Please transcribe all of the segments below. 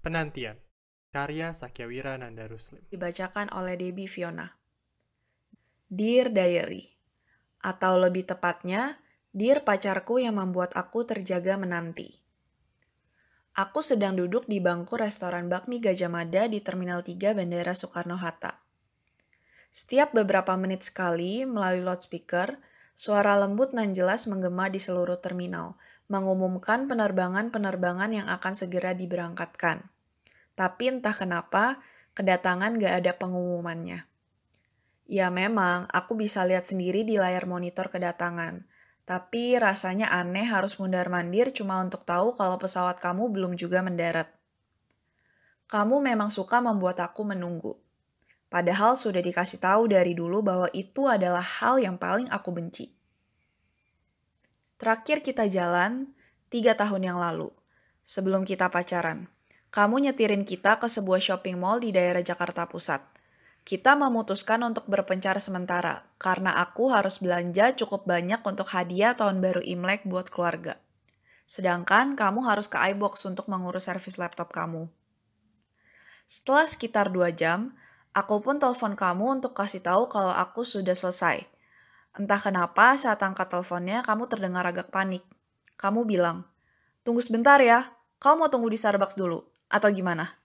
Penantian, karya Sakyawira Nanda Ruslim. Dibacakan oleh Debbie Fiona. Dear Diary, atau lebih tepatnya, Dear pacarku yang membuat aku terjaga menanti. Aku sedang duduk di bangku restoran bakmi Gajah Mada di Terminal 3 Bandara Soekarno-Hatta. Setiap beberapa menit sekali, melalui loudspeaker, suara lembut nan jelas menggema di seluruh terminal, mengumumkan penerbangan-penerbangan yang akan segera diberangkatkan. Tapi entah kenapa, kedatangan gak ada pengumumannya. Ya memang, aku bisa lihat sendiri di layar monitor kedatangan. Tapi rasanya aneh harus mundar-mandir cuma untuk tahu kalau pesawat kamu belum juga mendarat. Kamu memang suka membuat aku menunggu. Padahal sudah dikasih tahu dari dulu bahwa itu adalah hal yang paling aku benci. Terakhir kita jalan 3 tahun yang lalu, sebelum kita pacaran. Kamu nyetirin kita ke sebuah shopping mall di daerah Jakarta Pusat. Kita memutuskan untuk berpencar sementara, karena aku harus belanja cukup banyak untuk hadiah tahun baru Imlek buat keluarga. Sedangkan kamu harus ke iBox untuk mengurus servis laptop kamu. Setelah sekitar 2 jam, aku pun telepon kamu untuk kasih tahu kalau aku sudah selesai. Entah kenapa saat angkat teleponnya kamu terdengar agak panik. Kamu bilang, "Tunggu sebentar ya, kamu mau tunggu di Starbucks dulu, atau gimana?"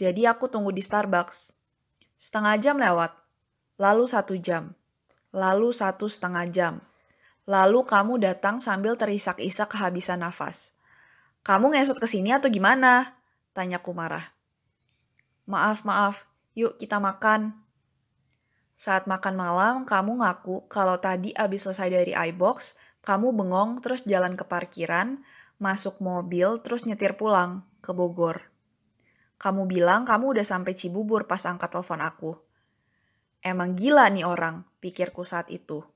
Jadi aku tunggu di Starbucks. Setengah jam lewat, lalu 1 jam, lalu 1,5 jam. Lalu kamu datang sambil terisak-isak kehabisan nafas. "Kamu ngesot ke sini atau gimana?" Tanyaku marah. Maaf, yuk kita makan." Saat makan malam, kamu ngaku kalau tadi abis selesai dari iBox, kamu bengong terus jalan ke parkiran, masuk mobil terus nyetir pulang ke Bogor. Kamu bilang kamu udah sampai Cibubur pas angkat telepon aku. Emang gila nih orang, pikirku saat itu.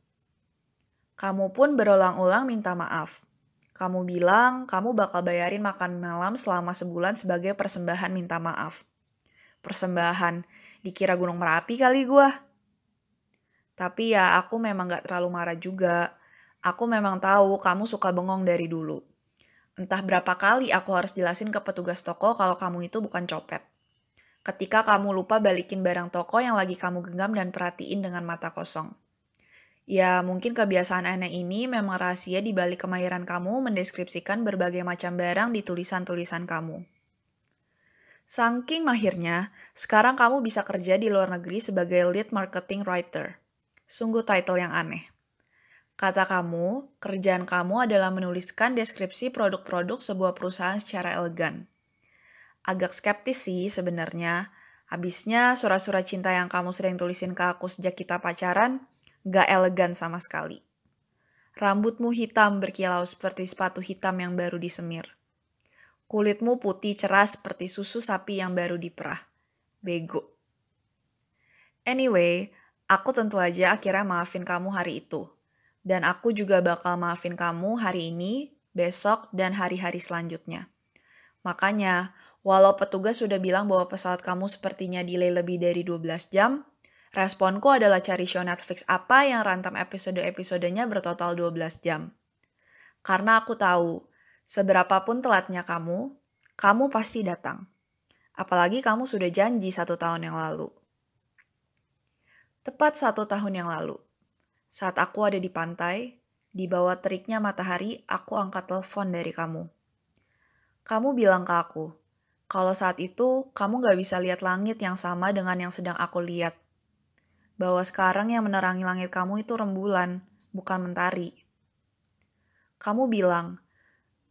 Kamu pun berulang-ulang minta maaf. Kamu bilang kamu bakal bayarin makan malam selama sebulan sebagai persembahan minta maaf. Persembahan, dikira Gunung Merapi kali gua. Tapi ya aku memang gak terlalu marah juga. Aku memang tahu kamu suka bengong dari dulu. Entah berapa kali aku harus jelasin ke petugas toko kalau kamu itu bukan copet. Ketika kamu lupa balikin barang toko yang lagi kamu genggam dan perhatiin dengan mata kosong. Ya mungkin kebiasaan aneh ini memang rahasia di balik kemahiran kamu mendeskripsikan berbagai macam barang di tulisan-tulisan kamu. Saking mahirnya, sekarang kamu bisa kerja di luar negeri sebagai lead marketing writer. Sungguh title yang aneh. Kata kamu, kerjaan kamu adalah menuliskan deskripsi produk-produk sebuah perusahaan secara elegan. Agak skeptis sih sebenarnya. Habisnya surat-surat cinta yang kamu sering tulisin ke aku sejak kita pacaran, gak elegan sama sekali. Rambutmu hitam berkilau seperti sepatu hitam yang baru disemir. Kulitmu putih cerah seperti susu sapi yang baru diperah. Bego. Anyway, aku tentu aja akhirnya maafin kamu hari itu. Dan aku juga bakal maafin kamu hari ini, besok, dan hari-hari selanjutnya. Makanya, walau petugas sudah bilang bahwa pesawat kamu sepertinya delay lebih dari 12 jam, responku adalah cari show Netflix apa yang rantam episode-episodenya bertotal 12 jam. Karena aku tahu, seberapapun telatnya kamu pasti datang. Apalagi kamu sudah janji 1 tahun yang lalu. Tepat 1 tahun yang lalu, saat aku ada di pantai, di bawah teriknya matahari, aku angkat telepon dari kamu. Kamu bilang ke aku, kalau saat itu kamu gak bisa lihat langit yang sama dengan yang sedang aku lihat. Bahwa sekarang yang menerangi langit kamu itu rembulan, bukan mentari. Kamu bilang,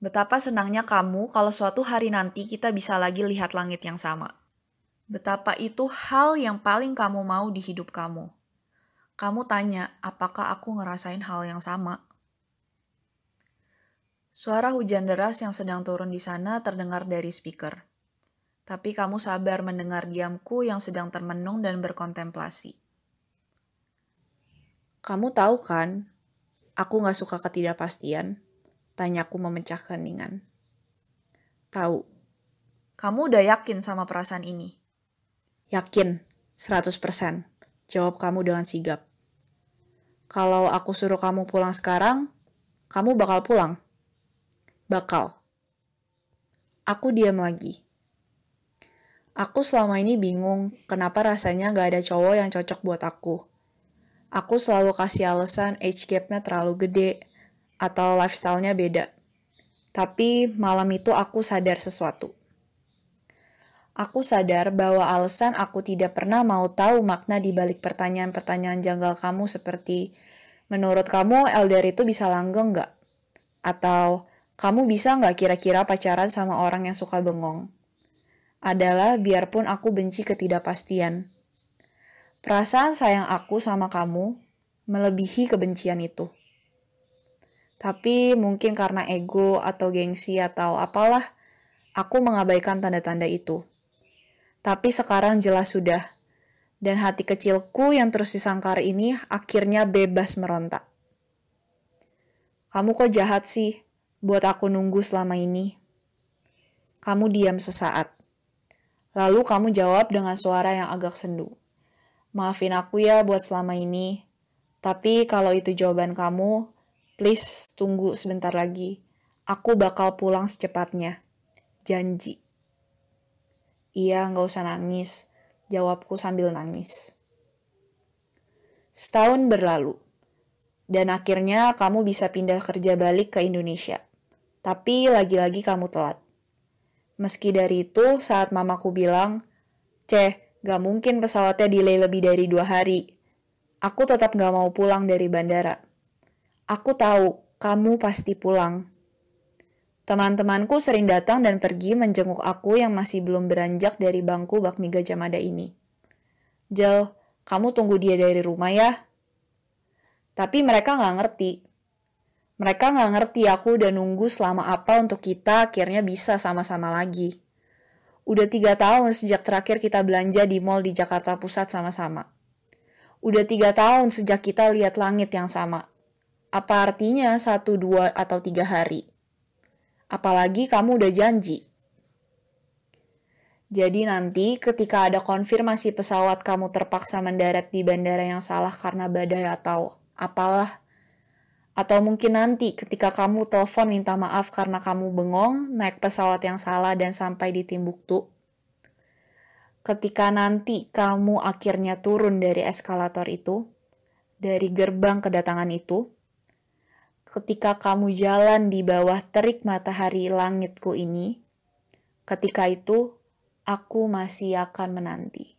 betapa senangnya kamu kalau suatu hari nanti kita bisa lagi lihat langit yang sama. Betapa itu hal yang paling kamu mau di hidup kamu. Kamu tanya, apakah aku ngerasain hal yang sama? Suara hujan deras yang sedang turun di sana terdengar dari speaker. Tapi kamu sabar mendengar diamku yang sedang termenung dan berkontemplasi. Kamu tahu kan, aku gak suka ketidakpastian, tanyaku memecah keheningan. Tahu. Kamu udah yakin sama perasaan ini? Yakin, 100%, jawab kamu dengan sigap. Kalau aku suruh kamu pulang sekarang, kamu bakal pulang? Bakal. Aku diam lagi. Aku selama ini bingung kenapa rasanya gak ada cowok yang cocok buat aku. Aku selalu kasih alasan age gap-nya terlalu gede atau lifestyle-nya beda. Tapi malam itu aku sadar sesuatu. Aku sadar bahwa alasan aku tidak pernah mau tahu makna di balik pertanyaan-pertanyaan janggal kamu seperti, menurut kamu LDR itu bisa langgeng nggak? Atau, kamu bisa nggak kira-kira pacaran sama orang yang suka bengong? Adalah biarpun aku benci ketidakpastian. Perasaan sayang aku sama kamu melebihi kebencian itu. Tapi mungkin karena ego atau gengsi atau apalah, aku mengabaikan tanda-tanda itu. Tapi sekarang jelas sudah. Dan hati kecilku yang terus disangkar ini akhirnya bebas merontak. Kamu kok jahat sih buat aku nunggu selama ini? Kamu diam sesaat. Lalu kamu jawab dengan suara yang agak sendu. Maafin aku ya buat selama ini. Tapi kalau itu jawaban kamu, please tunggu sebentar lagi. Aku bakal pulang secepatnya. Janji. Iya, gak usah nangis. Jawabku sambil nangis. Setahun berlalu. Dan akhirnya kamu bisa pindah kerja balik ke Indonesia. Tapi lagi-lagi kamu telat. Meski dari itu, saat mamaku bilang, gak mungkin pesawatnya delay lebih dari 2 hari. Aku tetap gak mau pulang dari bandara. Aku tahu, kamu pasti pulang. Teman-temanku sering datang dan pergi menjenguk aku yang masih belum beranjak dari bangku bakmi Gajah Mada ini. Jel, kamu tunggu dia dari rumah ya. Tapi mereka gak ngerti. Mereka gak ngerti aku udah nunggu selama apa untuk kita akhirnya bisa sama-sama lagi. Udah 3 tahun sejak terakhir kita belanja di mall di Jakarta Pusat sama-sama. Udah 3 tahun sejak kita lihat langit yang sama. Apa artinya 1, 2, atau 3 hari? Apalagi kamu udah janji. Jadi nanti ketika ada konfirmasi pesawat kamu terpaksa mendarat di bandara yang salah karena badai atau apalah. Atau mungkin nanti ketika kamu telepon minta maaf karena kamu bengong naik pesawat yang salah dan sampai di Timbuktu. Ketika nanti kamu akhirnya turun dari eskalator itu, dari gerbang kedatangan itu, ketika kamu jalan di bawah terik matahari langitku ini, ketika itu aku masih akan menanti.